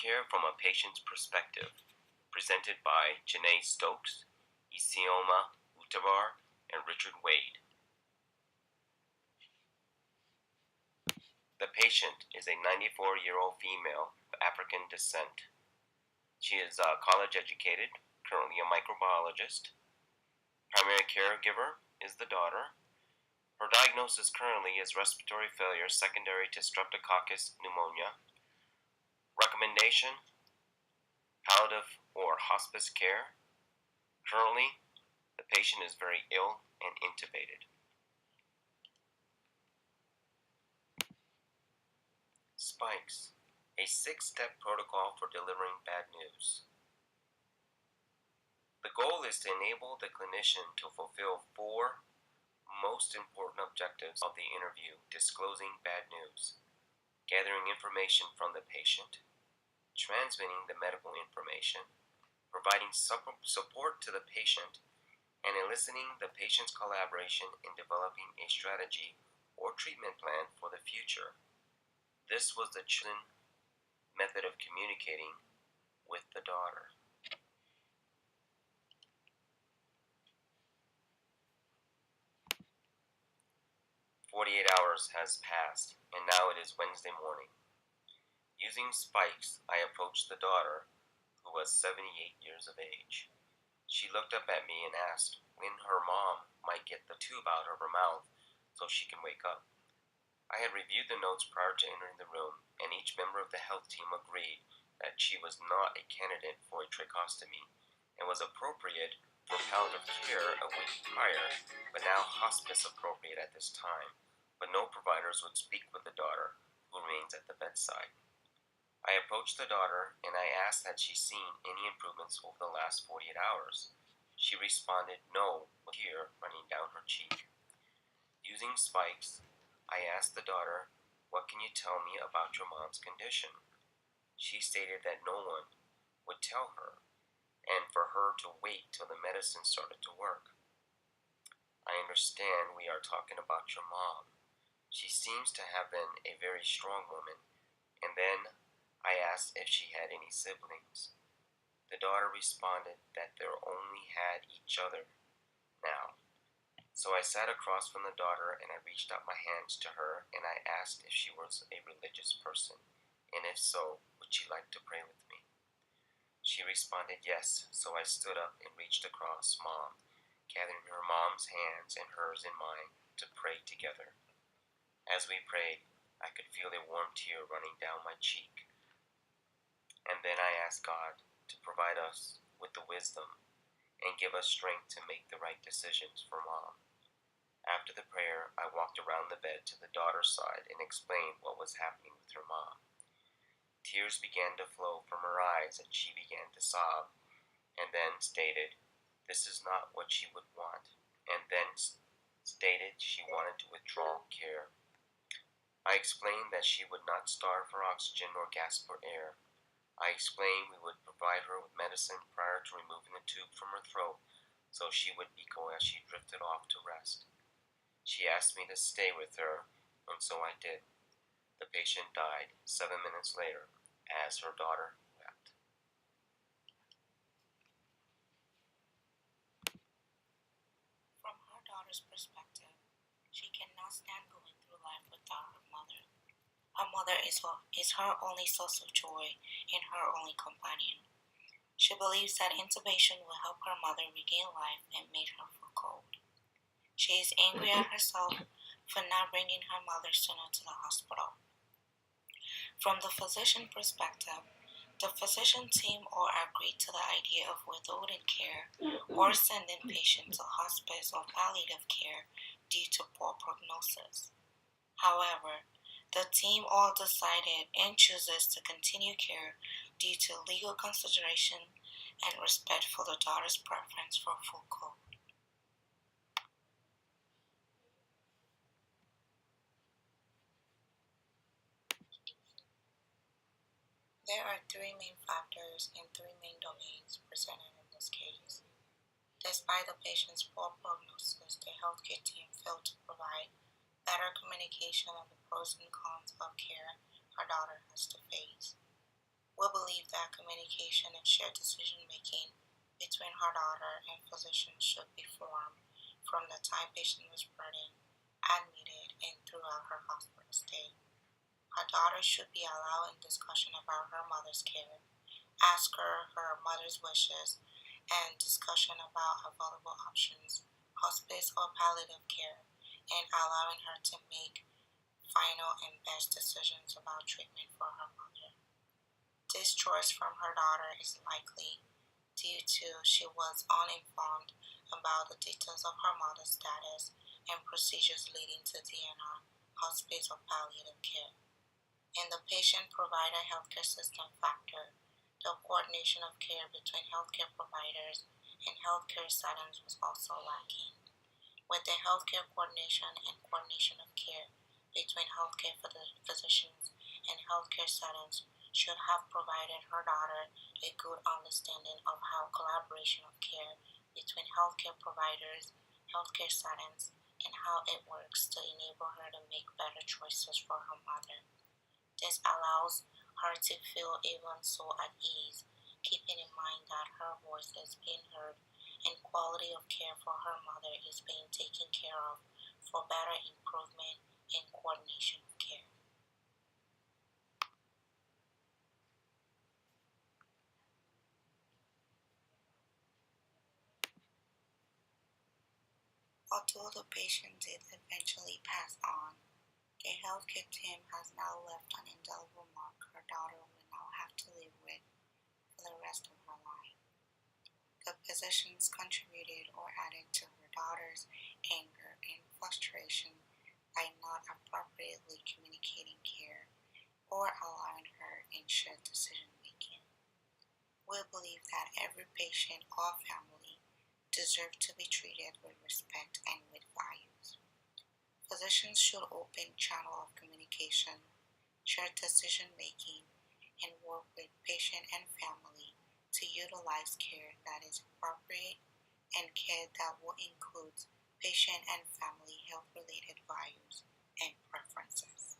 Care from a Patient's Perspective, presented by Janee Stokes, Isioma, Utebor, and Richard Wade. The patient is a 94-year-old female of African descent. She is college educated, currently a microbiologist. Primary caregiver is the daughter. Her diagnosis currently is respiratory failure secondary to Streptococcus pneumonia. Recommendation: palliative or hospice care. Currently, the patient is very ill and intubated. Spikes, a 6-step protocol for delivering bad news. The goal is to enable the clinician to fulfill 4 most important objectives of the interview: disclosing bad news, gathering information from the patient, transmitting the medical information, providing support to the patient, and eliciting the patient's collaboration in developing a strategy or treatment plan for the future. This was the chosen method of communicating with the daughter. "48 hours has passed, and now it is Wednesday morning. Using spikes, I approached the daughter, who was 78 years of age. She looked up at me and asked when her mom might get the tube out of her mouth so she can wake up. I had reviewed the notes prior to entering the room, and each member of the health team agreed that she was not a candidate for a tracheostomy and was appropriate for palliative care a week prior, but now hospice appropriate at this time, but no providers would speak with the daughter, who remains at the bedside. I approached the daughter and I asked had she seen any improvements over the last 48 hours. She responded no, with a tear running down her cheek. Using spikes, I asked the daughter, what can you tell me about your mom's condition? She stated that no one would tell her, and for her to wait till the medicine started to work. I understand we are talking about your mom. She seems to have been a very strong woman. And then I asked if she had any siblings. The daughter responded that they only had each other now. So I sat across from the daughter and I reached out my hands to her and I asked if she was a religious person, and if so, would she like to pray with me? She responded yes, so I stood up and reached across Mom, gathering her mom's hands and hers in mine to pray together. As we prayed, I could feel a warm tear running down my cheek. And then I asked God to provide us with the wisdom and give us strength to make the right decisions for Mom. After the prayer, I walked around the bed to the daughter's side and explained what was happening with her mom. Tears began to flow from her eyes and she began to sob, and then stated this is not what she would want, and then stated she wanted to withdraw care. I explained that she would not starve for oxygen nor gasp for air. I explained we would provide her with medicine prior to removing the tube from her throat so she would be cool as she drifted off to rest. She asked me to stay with her, and so I did. The patient died 7 minutes later as her daughter wept. From her daughter's perspective, she cannot stand going through life without her mother. Her mother is her only source of joy and her only companion. She believes that intubation will help her mother regain life and make her feel cold. She is angry at herself for not bringing her mother sooner to the hospital. From the physician perspective, the physician team all agreed to the idea of withholding care or sending patients to hospice or palliative care due to poor prognosis. However, the team all decided and chooses to continue care due to legal consideration and respect for the daughter's preference for full code. There are 3 main factors and 3 main domains presented in this case. Despite the patient's poor prognosis, the healthcare team failed to provide better communication of the pros and cons of care her daughter has to face. We believe that communication and shared decision-making between her daughter and physicians should be formed from the time patient was brought in, admitted, and throughout her hospital stay. Her daughter should be allowed in discussion about her mother's care, ask her mother's wishes, and discussion about available options, hospice or palliative care, and allowing her to make final and best decisions about treatment for her mother. This choice from her daughter is likely due to she was uninformed about the details of her mother's status and procedures leading to DNR, hospice or palliative care. In the patient-provider healthcare system factor, the coordination of care between healthcare providers and healthcare settings was also lacking. With the healthcare coordination and coordination of care between healthcare physicians and healthcare settings should have provided her daughter a good understanding of how collaboration of care between healthcare providers, healthcare settings, and how it works to enable her to make better choices for her mother. This allows her to feel even so at ease, keeping in mind that her voice is being heard and quality of care for her mother is being taken care of for better improvement in coordination of care. Although the patient did eventually pass on, the healthcare team has now left an indelible mark her daughter will now have to live with for the rest of her life. The physicians contributed or added to her daughter's anger and frustration by not appropriately communicating care or allowing her in shared decision making. We believe that every patient or family deserves to be treated with respect and with values. Physicians should open channel of communication, share decision making, and work with patient and family to utilize care that is appropriate and care that will include patient and family health related values and preferences.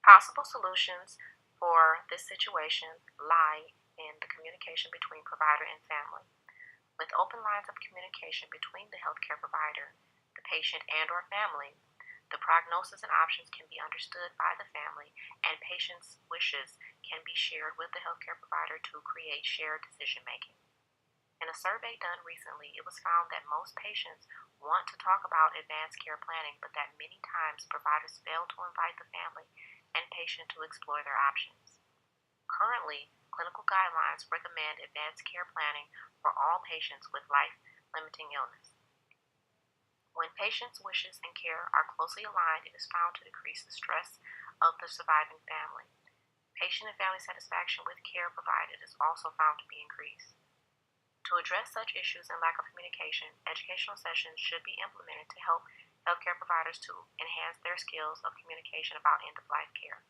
Possible solutions for this situation lie in the communication between provider and family. With open lines of communication between the healthcare provider, the patient, and/or family, the prognosis and options can be understood by the family, and patient's wishes can be shared with the healthcare provider to create shared decision making. In a survey done recently, it was found that most patients want to talk about advanced care planning, but that many times providers fail to invite the family and patient to explore their options. Currently, clinical guidelines recommend advanced care planning for all patients with life-limiting illness. When patients' wishes and care are closely aligned, it is found to decrease the stress of the surviving family. Patient and family satisfaction with care provided is also found to be increased. To address such issues and lack of communication, educational sessions should be implemented to help healthcare providers to enhance their skills of communication about end-of-life care.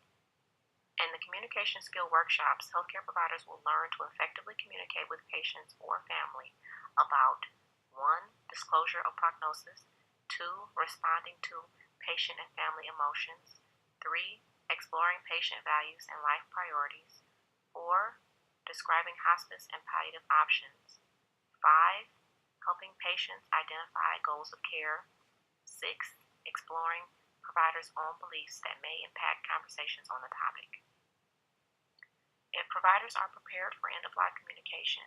In the communication skill workshops, healthcare providers will learn to effectively communicate with patients or family about 1. Disclosure of prognosis, 2. Responding to patient and family emotions, 3. Exploring patient values and life priorities, 4. Describing hospice and palliative options, 5. Helping patients identify goals of care, 6. Exploring providers' own beliefs that may impact conversations on the topic. If providers are prepared for end-of-life communication,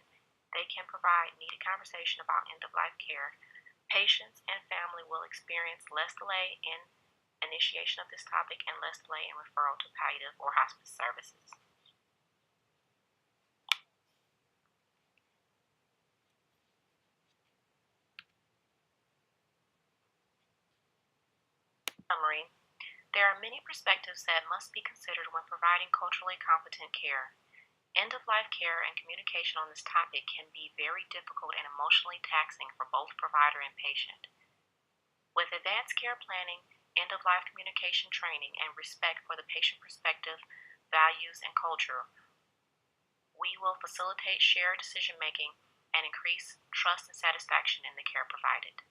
they can provide needed conversation about end-of-life care. Patients and family will experience less delay in initiation of this topic and less delay in referral to palliative or hospice services. Summary. There are many perspectives that must be considered when providing culturally competent care. End-of-life care and communication on this topic can be very difficult and emotionally taxing for both provider and patient. With advanced care planning, end-of-life communication training, and respect for the patient perspective, values, and culture, we will facilitate shared decision-making and increase trust and satisfaction in the care provided.